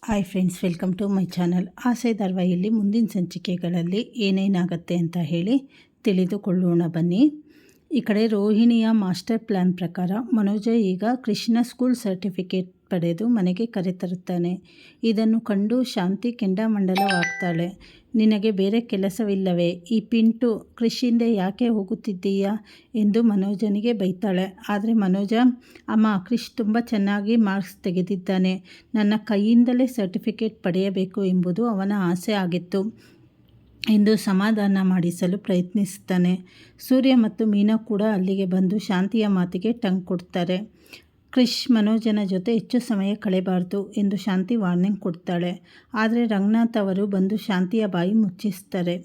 Hi friends, welcome to my channel. Aase ಧಾರಾವಾಹಿಯಲ್ಲಿ ಮುಂದಿನ ಸಂಚಿಕೆಗಳಲ್ಲಿ ಏನೇನಾಗುತ್ತೆ ಅಂತ ಹೇಳಿ ತಿಳಿದುಕೊಳ್ಳೋಣ ಬನ್ನಿ. ಈ ಕಡೆ ರೋಹಿಣಿಯ ಮಾಸ್ಟರ್ ಪ್ಲ್ಯಾನ್ ಪ್ರಕಾರ ಮನೋಜ ಈಗ ಕೃಷ್ಣ ಸ್ಕೂಲ್ ಸರ್ಟಿಫಿಕೇಟ್ ಪಡೆದು ಮನೆಗೆ ಕರೆತರುತ್ತಾನೆ. ಇದನ್ನು ಕಂಡು ಶಾಂತಿ ಕೆಂಡಾಮಂಡಲವಾಗ್ತಾಳೆ. ನಿನಗೆ ಬೇರೆ ಕೆಲಸವಿಲ್ಲವೇ? ಈ ಪಿಂಟು ಕೃಷಿಯಿಂದ ಯಾಕೆ ಹೋಗುತ್ತಿದ್ದೀಯಾ ಎಂದು ಮನೋಜನಿಗೆ ಬೈತಾಳೆ. ಆದರೆ ಮನೋಜ, ಅಮ್ಮ, ಕೃಷ್ ತುಂಬ ಚೆನ್ನಾಗಿ ಮಾರ್ಕ್ಸ್ ತೆಗೆದಿದ್ದಾನೆ. ನನ್ನ ಕೈಯಿಂದಲೇ ಸರ್ಟಿಫಿಕೇಟ್ ಪಡೆಯಬೇಕು ಎಂಬುದು ಅವನ ಆಸೆ ಆಗಿತ್ತು ಎಂದು ಸಮಾಧಾನ ಮಾಡಿಸಲು ಪ್ರಯತ್ನಿಸುತ್ತಾನೆ. ಸೂರ್ಯ ಮತ್ತು ಮೀನಾ ಕೂಡ ಅಲ್ಲಿಗೆ ಬಂದು ಶಾಂತಿಯ ಮಾತಿಗೆ ಟಂಗ್ ಕೊಡ್ತಾರೆ. ಕೃಷ್ ಮನೋಜನ ಜೊತೆ ಹೆಚ್ಚು ಸಮಯ ಕಳೆಯಬಾರ್ದು ಎಂದು ಶಾಂತಿ ವಾರ್ನಿಂಗ್ ಕೊಡ್ತಾಳೆ. ಆದರೆ ರಂಗನಾಥ್ ಅವರು ಬಂದು ಶಾಂತಿಯ ಬಾಯಿ ಮುಚ್ಚಿಸ್ತಾರೆ.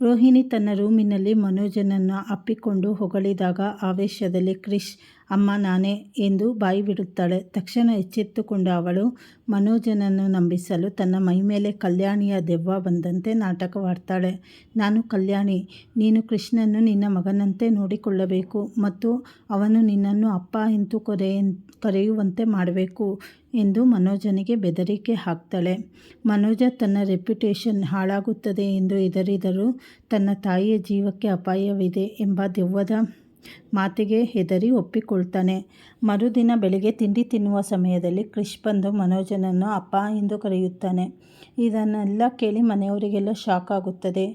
ರೋಹಿಣಿ ತನ್ನ ರೂಮಿನಲ್ಲಿ ಮನೋಜನನ್ನು ಅಪ್ಪಿಕೊಂಡು ಹೊಗಳಿದಾಗ ಆವೇಶದಲ್ಲಿ ಕೃಷ್, ಅಮ್ಮ ನಾನೇ ಎಂದು ಬಾಯಿ ಬಿಡುತ್ತಾಳೆ. ತಕ್ಷಣ ಎಚ್ಚೆತ್ತುಕೊಂಡ ಅವಳು ಮನೋಜನನ್ನು ನಂಬಿಸಲು ತನ್ನ ಮೈಮೇಲೆ ಕಲ್ಯಾಣಿಯ ದೆವ್ವ ಬಂದಂತೆ ನಾಟಕವಾಡ್ತಾಳೆ. ನಾನು ಕಲ್ಯಾಣಿ, ನೀನು ಕೃಷ್ಣನ್ನು ನಿನ್ನ ಮಗನಂತೆ ನೋಡಿಕೊಳ್ಳಬೇಕು ಮತ್ತು ಅವನು ನಿನ್ನನ್ನು ಅಪ್ಪ ಎಂದು ಕರೆಯುವಂತೆ ಮಾಡಬೇಕು ಎಂದು ಮನೋಜನಿಗೆ ಬೆದರಿಕೆ ಹಾಕ್ತಾಳೆ. ಮನೋಜ ತನ್ನ ರೆಪ್ಯುಟೇಷನ್ ಹಾಳಾಗುತ್ತದೆ ಎಂದು ಹೆದರಿದರೂ ತನ್ನ ತಾಯಿಯ ಜೀವಕ್ಕೆ ಅಪಾಯವಿದೆ ಎಂಬ ದೆವ್ವದ ಮಾತಿಗೆ ಹೆದರಿ ಒಪ್ಪಿಕೊಳ್ತಾನೆ. ಮರುದಿನ ಬೆಳಿಗ್ಗೆ ತಿಂಡಿ ತಿನ್ನುವ ಸಮಯದಲ್ಲಿ ಕೃಷ್ ಬಂದು ಮನೋಜನನ್ನು ಅಪ್ಪ ಎಂದು ಕರೆಯುತ್ತಾನೆ. ಇದನ್ನೆಲ್ಲ ಕೇಳಿ ಮನೆಯವರಿಗೆಲ್ಲ ಶಾಕ್ ಆಗುತ್ತದೆ.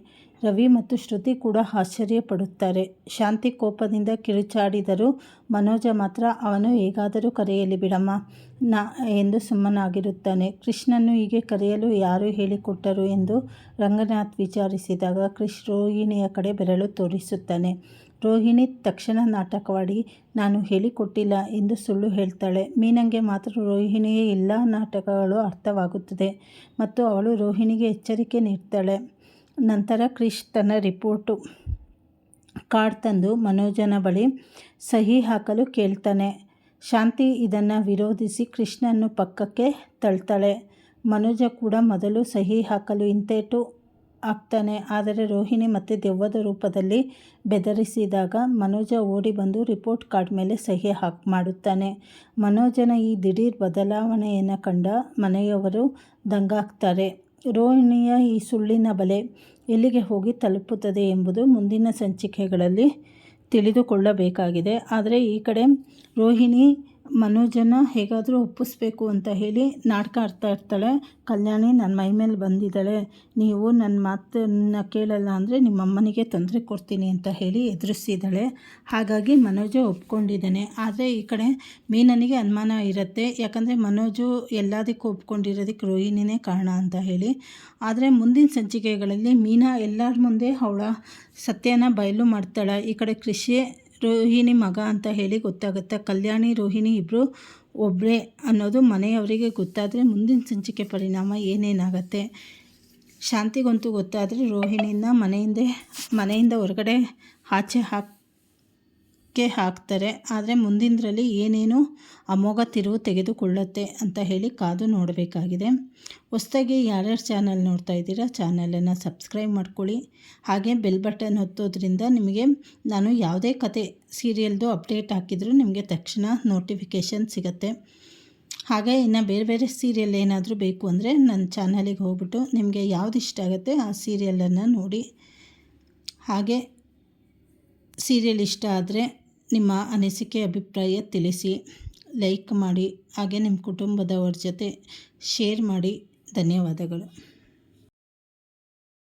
ರವಿ ಮತ್ತು ಶ್ರುತಿ ಕೂಡ ಆಶ್ಚರ್ಯಪಡುತ್ತಾರೆ. ಶಾಂತಿ ಕೋಪದಿಂದ ಕಿರುಚಾಡಿದರೂ ಮನೋಜ ಮಾತ್ರ ಅವನು ಹೇಗಾದರೂ ಕರೆಯಲಿ ಬಿಡಮ್ಮ ಎಂದು ಸುಮ್ಮನಾಗಿರುತ್ತಾನೆ. ಕೃಷ್ಣನ್ನು ಹೀಗೆ ಕರೆಯಲು ಯಾರು ಹೇಳಿಕೊಟ್ಟರು ಎಂದು ರಂಗನಾಥ್ ವಿಚಾರಿಸಿದಾಗ ಕೃಷ್ ರೋಹಿಣಿಯ ಕಡೆ ಬೆರಳು ತೋರಿಸುತ್ತಾನೆ. ರೋಹಿಣಿ ತಕ್ಷಣ ನಾಟಕವಾಡಿ ನಾನು ಹೇಳಿಕೊಟ್ಟಿಲ್ಲ ಎಂದು ಸುಳ್ಳು ಹೇಳ್ತಾಳೆ. ಮೀನಂಗೆ ಮಾತ್ರ ರೋಹಿಣಿಯ ಎಲ್ಲ ನಾಟಕಗಳು ಅರ್ಥವಾಗುತ್ತದೆ ಮತ್ತು ಅವಳು ರೋಹಿಣಿಗೆ ಎಚ್ಚರಿಕೆ ನೀಡ್ತಾಳೆ. ನಂತರ ಕೃಷ್ ತನ್ನ ರಿಪೋರ್ಟು ಕಾರ್ಡ್ ತಂದು ಮನೋಜನ ಬಳಿ ಸಹಿ ಹಾಕಲು ಕೇಳ್ತಾನೆ. ಶಾಂತಿ ಇದನ್ನು ವಿರೋಧಿಸಿ ಕೃಷ್ಣನ್ನು ಪಕ್ಕಕ್ಕೆ ತಳ್ತಾಳೆ. ಮನೋಜ ಕೂಡ ಮೊದಲು ಸಹಿ ಹಾಕಲು ಹಿಂದೇಟು ಹಾಕ್ತಾನೆ. ಆದರೆ ರೋಹಿಣಿ ಮತ್ತೆ ದೆವ್ವದ ರೂಪದಲ್ಲಿ ಬೆದರಿಸಿದಾಗ ಮನೋಜ ಓಡಿ ಬಂದು ರಿಪೋರ್ಟ್ ಕಾರ್ಡ್ ಮೇಲೆ ಸಹಿ ಮಾಡುತ್ತಾನೆ. ಮನೋಜನ ಈ ದಿಢೀರ್ ಬದಲಾವಣೆಯನ್ನು ಕಂಡ ಮನೆಯವರು ದಂಗಾಗ್ತಾರೆ. ರೋಹಿಣಿಯ ಈ ಸುಳ್ಳಿನ ಬಲೆ ಎಲ್ಲಿಗೆ ಹೋಗಿ ತಲುಪುತ್ತದೆ ಎಂಬುದು ಮುಂದಿನ ಸಂಚಿಕೆಗಳಲ್ಲಿ ತಿಳಿದುಕೊಳ್ಳಬೇಕಾಗಿದೆ. ಆದರೆ ಈ ಕಡೆ ರೋಹಿಣಿ ಮನೋಜನ ಹೇಗಾದರೂ ಒಪ್ಪಿಸ್ಬೇಕು ಅಂತ ಹೇಳಿ ನಾಟಕ ಆಡ್ತಾ ಇರ್ತಾಳೆ. ಕಲ್ಯಾಣಿ ನನ್ನ ಮೈ ಮೇಲೆ ಬಂದಿದ್ದಾಳೆ, ನೀವು ನನ್ನ ಮಾತನ್ನು ಕೇಳಲ್ಲ ಅಂದರೆ ನಿಮ್ಮಮ್ಮನಿಗೆ ತೊಂದರೆ ಕೊಡ್ತೀನಿ ಅಂತ ಹೇಳಿ ಎದುರಿಸಿದ್ದಾಳೆ. ಹಾಗಾಗಿ ಮನೋಜ ಒಪ್ಕೊಂಡಿದ್ದಾನೆ. ಆದರೆ ಈ ಕಡೆ ಮೀನನಿಗೆ ಅನುಮಾನ ಇರುತ್ತೆ, ಯಾಕಂದರೆ ಮನೋಜು ಎಲ್ಲದಕ್ಕೂ ಒಪ್ಕೊಂಡಿರೋದಕ್ಕೆ ರೋಹಿಣಿನೇ ಕಾರಣ ಅಂತ ಹೇಳಿ. ಆದರೆ ಮುಂದಿನ ಸಂಚಿಕೆಗಳಲ್ಲಿ ಮೀನಾ ಎಲ್ಲರ ಮುಂದೆ ಅವಳ ಸತ್ಯನ ಬಯಲು ಮಾಡ್ತಾಳೆ. ಈ ಕಡೆ ಕೃಷಿ ರೋಹಿಣಿ ಮಗ ಅಂತ ಹೇಳಿ ಗೊತ್ತಾಗುತ್ತೆ. ಕಲ್ಯಾಣಿ ರೋಹಿಣಿ ಇಬ್ಬರು ಒಬ್ಬರೇ ಅನ್ನೋದು ಮನೆಯವರಿಗೆ ಗೊತ್ತಾದರೆ ಮುಂದಿನ ಸಂಚಿಕೆ ಪರಿಣಾಮ ಏನೇನಾಗುತ್ತೆ. ಶಾಂತಿಗಂತೂ ಗೊತ್ತಾದರೆ ರೋಹಿಣಿನ ಮನೆಯಿಂದ ಹೊರಗಡೆ ಆಚೆ ಹಾಕ್ತಾರೆ. ಆದರೆ ಮುಂದಿನದರಲ್ಲಿ ಏನೇನು ಅಮೋಘ ತಿರುವು ತೆಗೆದುಕೊಳ್ಳುತ್ತೆ ಅಂತ ಹೇಳಿ ಕಾದು ನೋಡಬೇಕಾಗಿದೆ. ಹೊಸದಾಗಿ ಯಾರ್ಯಾರು ಚಾನಲ್ ನೋಡ್ತಾ ಇದ್ದೀರಾ ಚಾನಲನ್ನು ಸಬ್ಸ್ಕ್ರೈಬ್ ಮಾಡ್ಕೊಳ್ಳಿ. ಹಾಗೆ ಬೆಲ್ ಬಟನ್ ಒತ್ತೋದ್ರಿಂದ ನಿಮಗೆ ನಾನು ಯಾವುದೇ ಕತೆ ಸೀರಿಯಲ್ದು ಅಪ್ಡೇಟ್ ಹಾಕಿದರೂ ನಿಮಗೆ ತಕ್ಷಣ ನೋಟಿಫಿಕೇಷನ್ ಸಿಗುತ್ತೆ. ಹಾಗೆ ಇನ್ನು ಬೇರೆ ಬೇರೆ ಸೀರಿಯಲ್ ಏನಾದರೂ ಬೇಕು ಅಂದರೆ ನನ್ನ ಚಾನಲಿಗೆ ಹೋಗ್ಬಿಟ್ಟು ನಿಮಗೆ ಯಾವುದು ಇಷ್ಟ ಆಗುತ್ತೆ ಆ ಸೀರಿಯಲನ್ನು ನೋಡಿ. ಹಾಗೆ ಸೀರಿಯಲ್ ಇಷ್ಟ ಆದರೆ ನಿಮ್ಮ ಅನಿಸಿಕೆ ಅಭಿಪ್ರಾಯ ತಿಳಿಸಿ, ಲೈಕ್ ಮಾಡಿ, ಹಾಗೆ ನಿಮ್ಮ ಕುಟುಂಬದವ್ರ ಜೊತೆ ಶೇರ್ ಮಾಡಿ. ಧನ್ಯವಾದಗಳು.